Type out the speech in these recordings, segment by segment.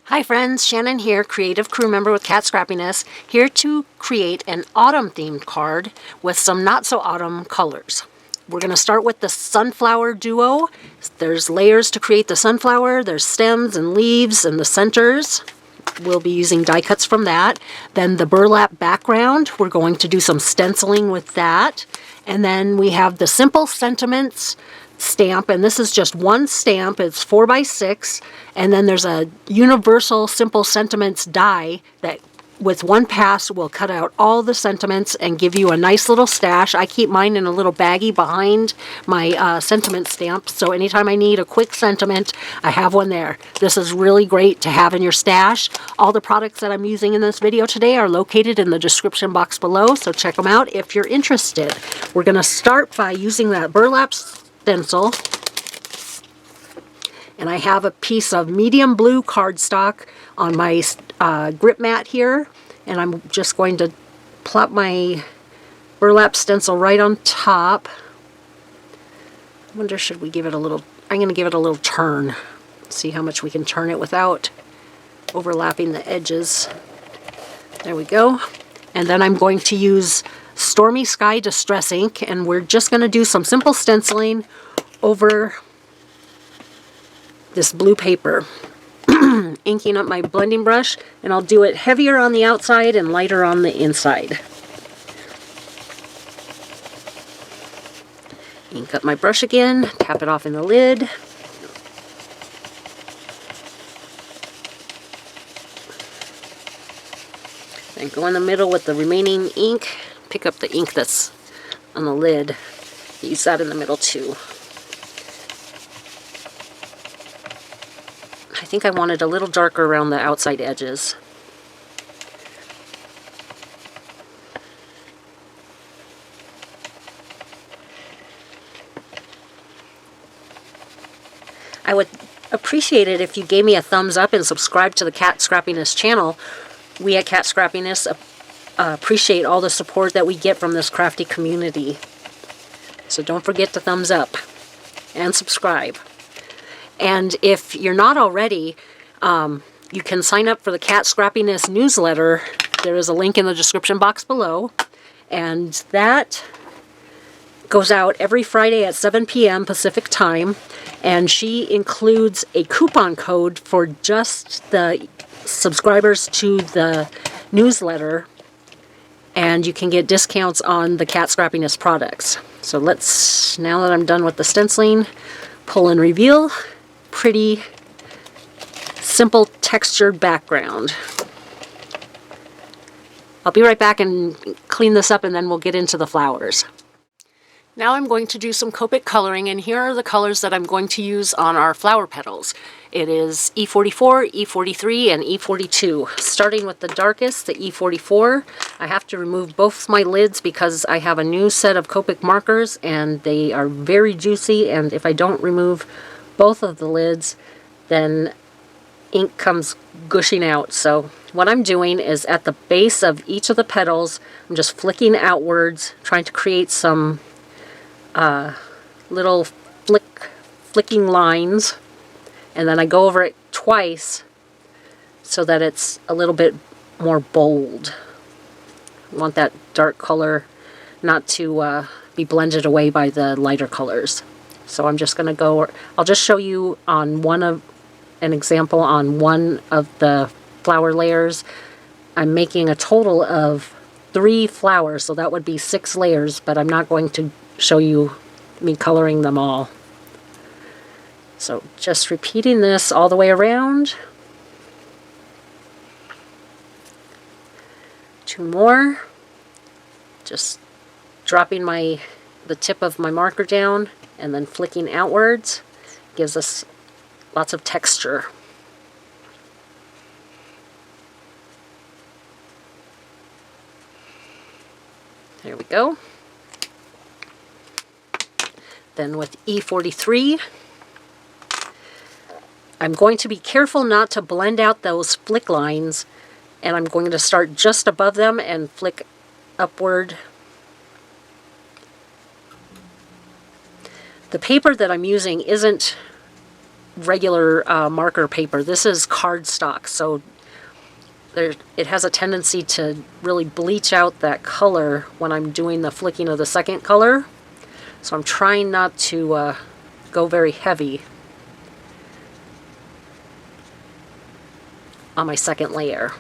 Hi friends, Shannon here, creative crew member with Katscrappiness, here to create an autumn themed card with some not so autumn colors. We're going to start with the sunflower duo. There's layers to create the sunflower, there's stems and leaves and the centers. We'll be using die cuts from that. Then the burlap background, we're going to do some stenciling with that. And then we have the Simple Sentiments stamp, and this is just one stamp. It's 4x6, and then there's a universal Simple Sentiments die that with one pass will cut out all the sentiments and give you a nice little stash. I keep mine in a little baggie behind my sentiment stamp, so anytime I need a quick sentiment, I have one there. This is really great to have in your stash. All the products that I'm using in this video today are located in the description box below, so check them out if you're interested. We're going to start by using that burlap stencil, and I have a piece of medium blue cardstock on my grip mat here, and I'm just going to plop my burlap stencil right on top. I wonder, should we give it a little, I'm going to give it a little turn, see how much we can turn it without overlapping the edges. There we go. And then I'm going to use Stormy Sky Distress ink, and we're just going to do some simple stenciling over this blue paper. Inking up my blending brush, and I'll do it heavier on the outside and lighter on the inside. Ink up my brush again, tap it off in the lid. Then go in the middle with the remaining ink. Pick up the ink that's on the lid. Use that in the middle too. I think I want it a little darker around the outside edges. I would appreciate it if you gave me a thumbs up and subscribe to the Katscrappiness channel. We at Katscrappiness appreciate all the support that we get from this crafty community. So don't forget to thumbs up and subscribe. And if you're not already, you can sign up for the Katscrappiness newsletter. There is a link in the description box below. And that goes out every Friday at 7 p.m. Pacific time. And she includes a coupon code for just the subscribers to the newsletter. And you can get discounts on the Katscrappiness products. So let's, now that I'm done with the stenciling, pull and reveal. Pretty simple textured background. I'll be right back and clean this up, and then we'll get into the flowers. Now I'm going to do some Copic coloring, and here are the colors that I'm going to use on our flower petals. It is E44, E43, and E42. Starting with the darkest, the E44, I have to remove both my lids because I have a new set of Copic markers, and they are very juicy, and if I don't remove both of the lids, then ink comes gushing out. So what I'm doing is at the base of each of the petals, I'm just flicking outwards, trying to create some little flicking lines, and then I go over it twice so that it's a little bit more bold. I want that dark color not to be blended away by the lighter colors. So I'm just going to go, I'll just show you on an example on one of the flower layers. I'm making a total of 3 flowers, so that would be 6 layers, but I'm not going to show you me coloring them all. So just repeating this all the way around. 2 more. Just dropping the tip of my marker down and then flicking outwards. Gives us lots of texture. There we go. Then with E43, I'm going to be careful not to blend out those flick lines, and I'm going to start just above them and flick upward. The paper that I'm using isn't regular marker paper. This is cardstock, so it has a tendency to really bleach out that color when I'm doing the flicking of the second color. So I'm trying not to go very heavy on my second layer.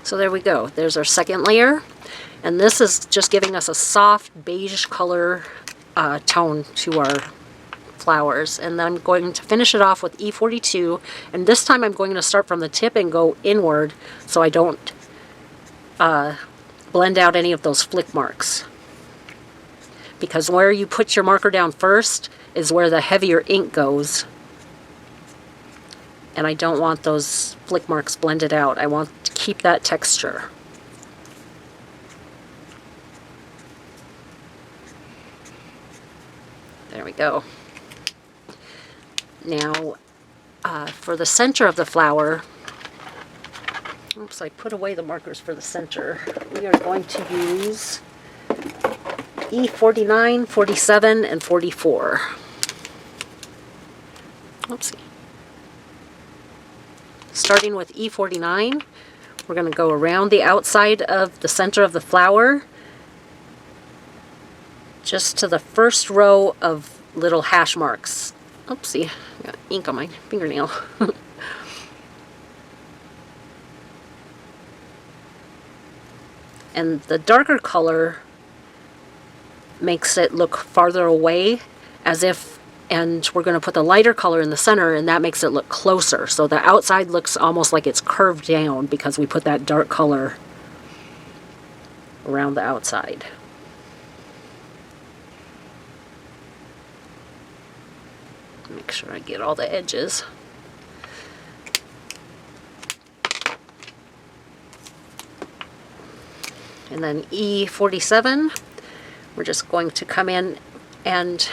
So there we go. There's our second layer. And this is just giving us a soft beige color tone to our flowers. And then I'm going to finish it off with E42. And this time I'm going to start from the tip and go inward so I don't blend out any of those flick marks. Because where you put your marker down first is where the heavier ink goes. And I don't want those flick marks blended out. I want to keep that texture. There we go. Now, for the center of the flower, oops, I put away the markers for the center. We are going to use E49, 47, and 44. Oopsie. Starting with E49, we're going to go around the outside of the center of the flower, just to the first row of little hash marks. Oopsie, I got ink on my fingernail. And the darker color makes it look farther away, as if, and we're going to put the lighter color in the center, and that makes it look closer. So the outside looks almost like it's curved down because we put that dark color around the outside. Make sure I get all the edges. And then E47, we're just going to come in, and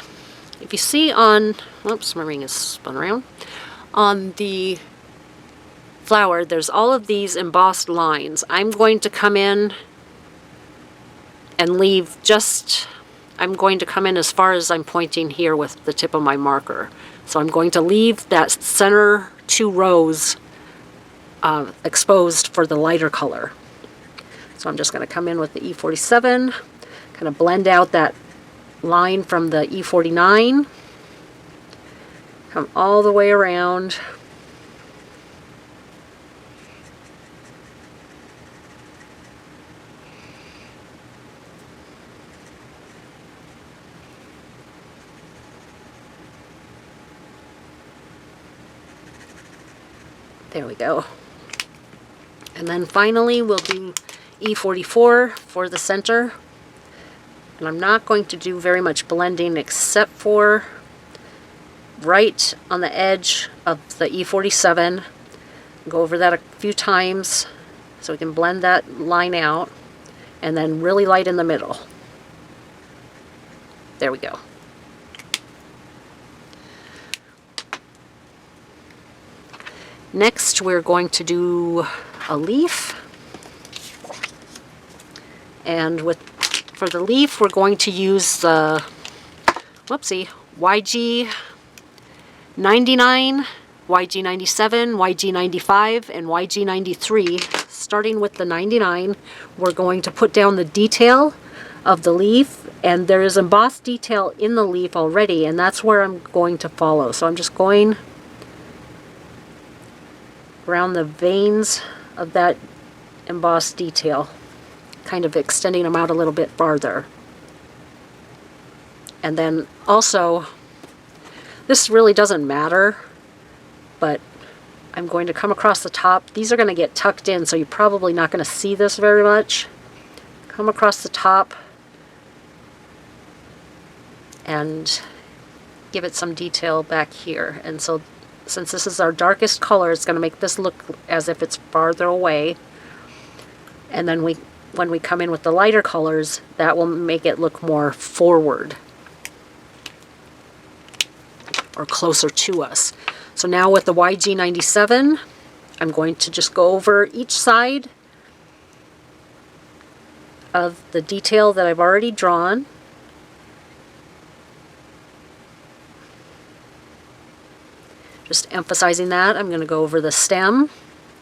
if you see on, whoops, my ring is spun around, on the flower, there's all of these embossed lines. I'm going to come in and leave just, I'm going to come in as far as I'm pointing here with the tip of my marker. So I'm going to leave that center 2 rows exposed for the lighter color. So I'm just going to come in with the E47, kind of blend out that line from the E49, come all the way around, there we go. And then finally we'll do E44 for the center. And I'm not going to do very much blending except for right on the edge of the E47. Go over that a few times so we can blend that line out, and then really light in the middle. There we go. Next we're going to do a leaf. And for the leaf, we're going to use the, whoopsie, YG 99, YG 97, YG 95, and YG 93. Starting with the 99, we're going to put down the detail of the leaf, and there is embossed detail in the leaf already, and that's where I'm going to follow. So I'm just going around the veins of that embossed detail, kind of extending them out a little bit farther. And then also, this really doesn't matter, but I'm going to come across the top. These are going to get tucked in, so you're probably not going to see this very much. Come across the top and give it some detail back here. And so since this is our darkest color, it's going to make this look as if it's farther away. And then we when we come in with the lighter colors, that will make it look more forward or closer to us. So now with the YG97, I'm going to just go over each side of the detail that I've already drawn. Just emphasizing that. I'm going to go over the stem,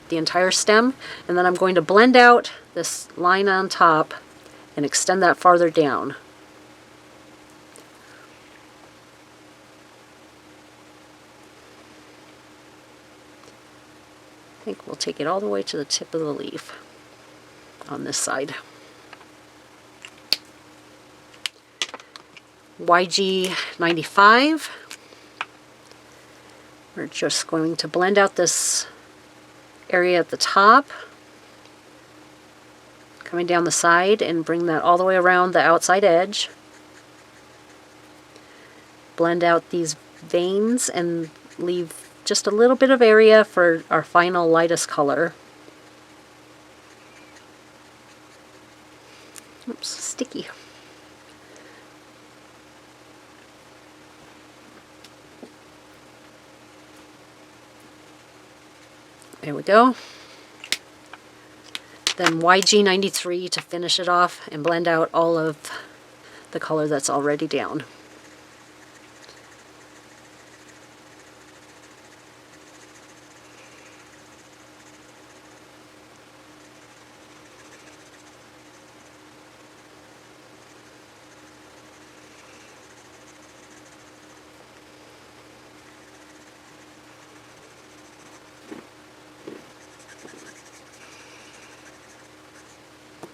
the entire stem, and then I'm going to blend out this line on top and extend that farther down. I think we'll take it all the way to the tip of the leaf on this side. YG95. We're just going to blend out this area at the top, coming down the side, and bring that all the way around the outside edge. Blend out these veins and leave just a little bit of area for our final lightest color. Oops, sticky. There we go. Then YG93 to finish it off and blend out all of the color that's already down.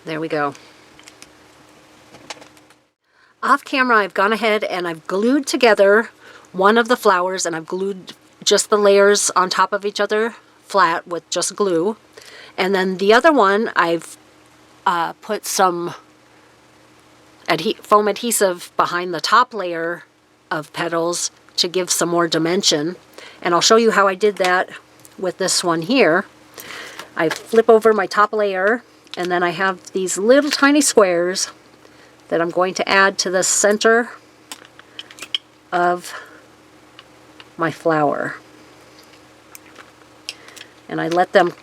There we go. Off camera, I've gone ahead and I've glued together one of the flowers, and I've glued just the layers on top of each other flat with just glue. And then the other one, I've put some foam adhesive behind the top layer of petals to give some more dimension. And I'll show you how I did that with this one here. I flip over my top layer, and then I have these little tiny squares that I'm going to add to the center of my flower. And I let them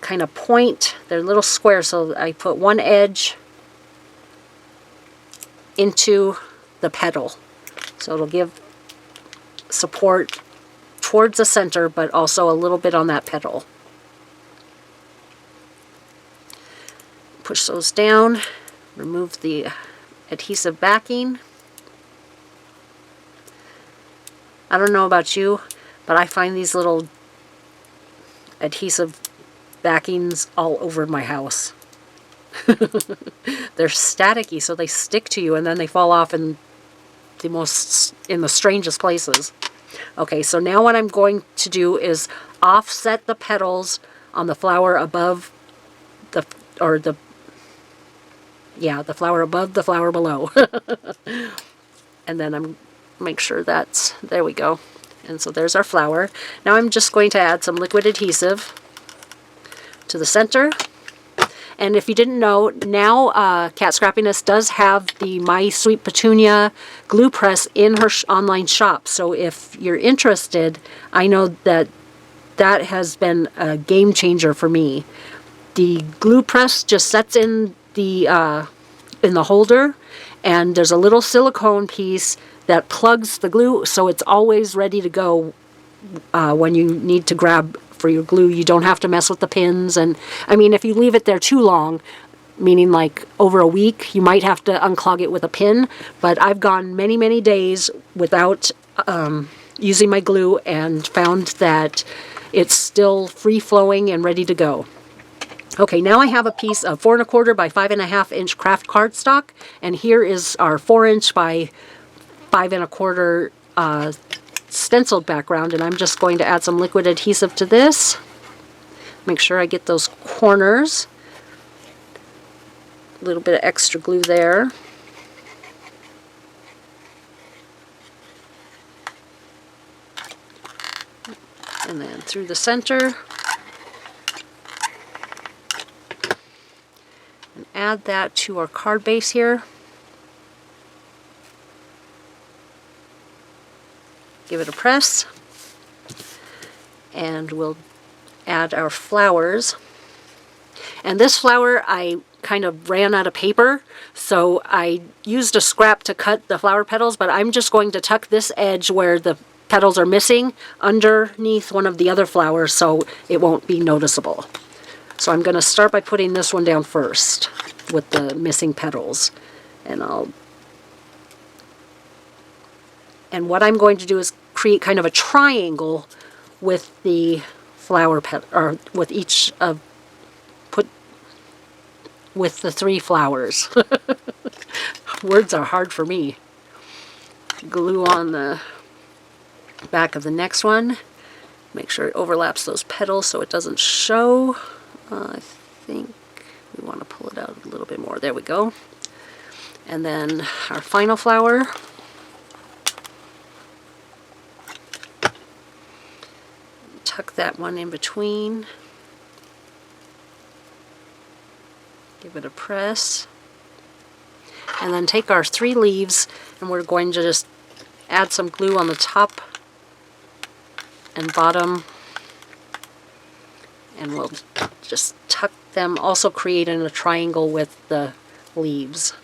kind of point, they're little squares, so I put one edge into the petal. So it'll give support towards the center, but also a little bit on that petal. Push those down, remove the adhesive backing. I don't know about you, but I find these little adhesive backings all over my house. They're staticky, so they stick to you and then they fall off in the strangest places. Okay, so now what I'm going to do is offset the petals on the flower above the flower above the flower below. And then I'm make sure that's, there we go. And so there's our flower. Now I'm just going to add some liquid adhesive to the center. And if you didn't know, now Scrappiness does have the My Sweet Petunia glue press in her online shop. So if you're interested, I know that that has been a game changer for me. The glue press just sets in the holder, and there's a little silicone piece that plugs the glue, so it's always ready to go when you need to grab for your glue. You don't have to mess with the pins, and I mean, if you leave it there too long, meaning like over a week, you might have to unclog it with a pin, but I've gone many, many days without using my glue and found that it's still free-flowing and ready to go. Okay, now I have a piece of 4 1/4 by 5 1/2 inch craft cardstock, and here is our 4 inch by 5 1/4 stenciled background, and I'm just going to add some liquid adhesive to this. Make sure I get those corners. A little bit of extra glue there. And then through the center. add that to our card base here. Give it a press. And we'll add our flowers. And this flower, I kind of ran out of paper, so I used a scrap to cut the flower petals, but I'm just going to tuck this edge where the petals are missing underneath one of the other flowers so it won't be noticeable. So I'm going to start by putting this one down first with the missing petals. And what I'm going to do is create kind of a triangle with the flower petal, or with each of with the 3 flowers. Words are hard for me. Glue on the back of the next one. Make sure it overlaps those petals so it doesn't show. I think we want to pull it out a little bit more. There we go. And then our final flower. Tuck that one in between. Give it a press. And then take our 3 leaves and we're going to just add some glue on the top and bottom. And we'll just tuck them, also creating a triangle with the leaves.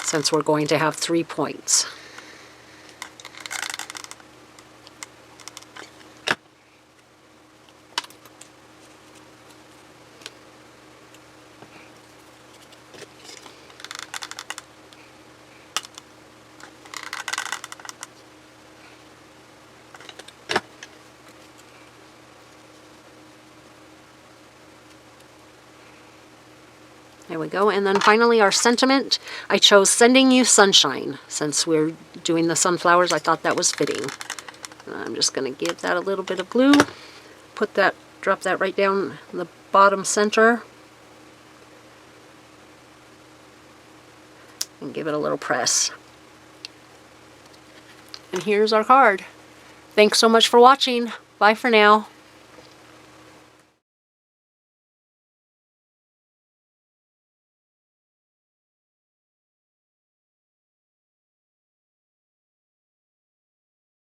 Since we're going to have 3 points. There we go. And then finally our sentiment. I chose sending you sunshine. Since we're doing the sunflowers, I thought that was fitting. And I'm just going to give that a little bit of glue. Drop that right down in the bottom center. And give it a little press. And here's our card. Thanks so much for watching. Bye for now.